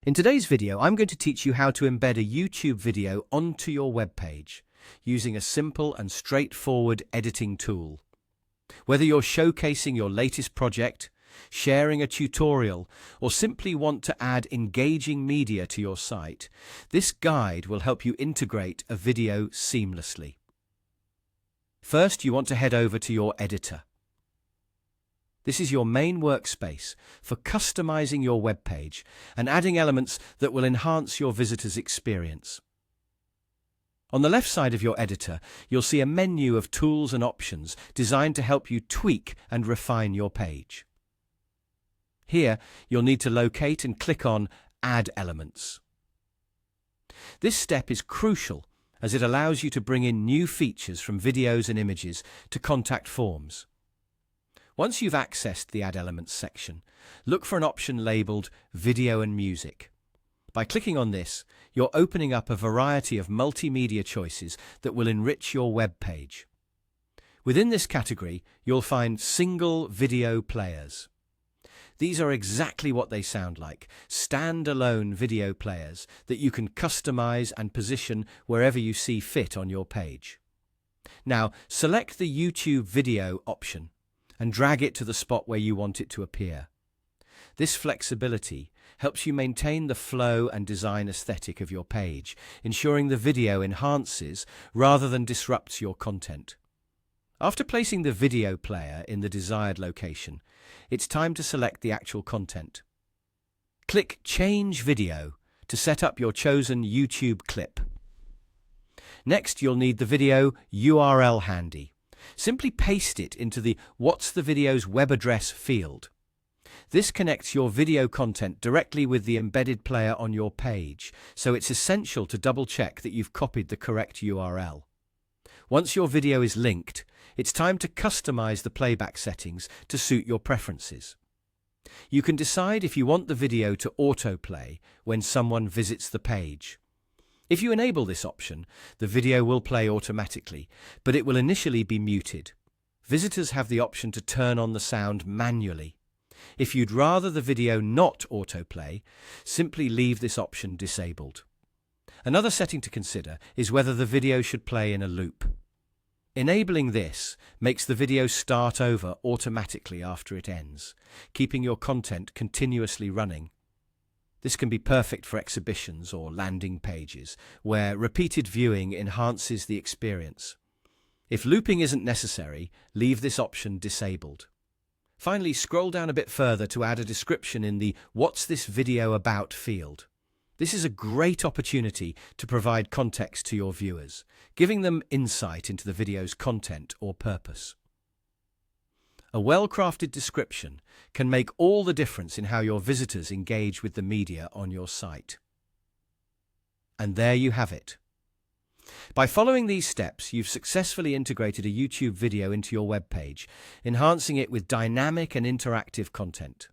In today's video, I'm going to teach you how to embed a YouTube video onto your web page using a simple and straightforward editing tool. Whether you're showcasing your latest project, sharing a tutorial, or simply want to add engaging media to your site, this guide will help you integrate a video seamlessly. First, you want to head over to your editor. This is your main workspace for customizing your web page and adding elements that will enhance your visitors' experience. On the left side of your editor, you'll see a menu of tools and options designed to help you tweak and refine your page. Here, you'll need to locate and click on Add Elements. This step is crucial as it allows you to bring in new features from videos and images to contact forms. Once you've accessed the Add Elements section, look for an option labeled Video and Music. By clicking on this, you're opening up a variety of multimedia choices that will enrich your web page. Within this category, you'll find single video players. These are exactly what they sound like, standalone video players that you can customize and position wherever you see fit on your page. Now, select the YouTube video option and drag it to the spot where you want it to appear. This flexibility helps you maintain the flow and design aesthetic of your page, ensuring the video enhances rather than disrupts your content. After placing the video player in the desired location, it's time to select the actual content. Click Change Video to set up your chosen YouTube clip. Next, you'll need the video URL handy. Simply paste it into the What's the Video's web address field. This connects your video content directly with the embedded player on your page, so it's essential to double-check that you've copied the correct URL. Once your video is linked, it's time to customize the playback settings to suit your preferences. You can decide if you want the video to autoplay when someone visits the page. If you enable this option, the video will play automatically, but it will initially be muted. Visitors have the option to turn on the sound manually. If you'd rather the video not autoplay, simply leave this option disabled. Another setting to consider is whether the video should play in a loop. Enabling this makes the video start over automatically after it ends, keeping your content continuously running. This can be perfect for exhibitions or landing pages, where repeated viewing enhances the experience. If looping isn't necessary, leave this option disabled. Finally, scroll down a bit further to add a description in the What's this video about field. This is a great opportunity to provide context to your viewers, giving them insight into the video's content or purpose. A well-crafted description can make all the difference in how your visitors engage with the media on your site. And there you have it. By following these steps, you've successfully integrated a YouTube video into your web page, enhancing it with dynamic and interactive content.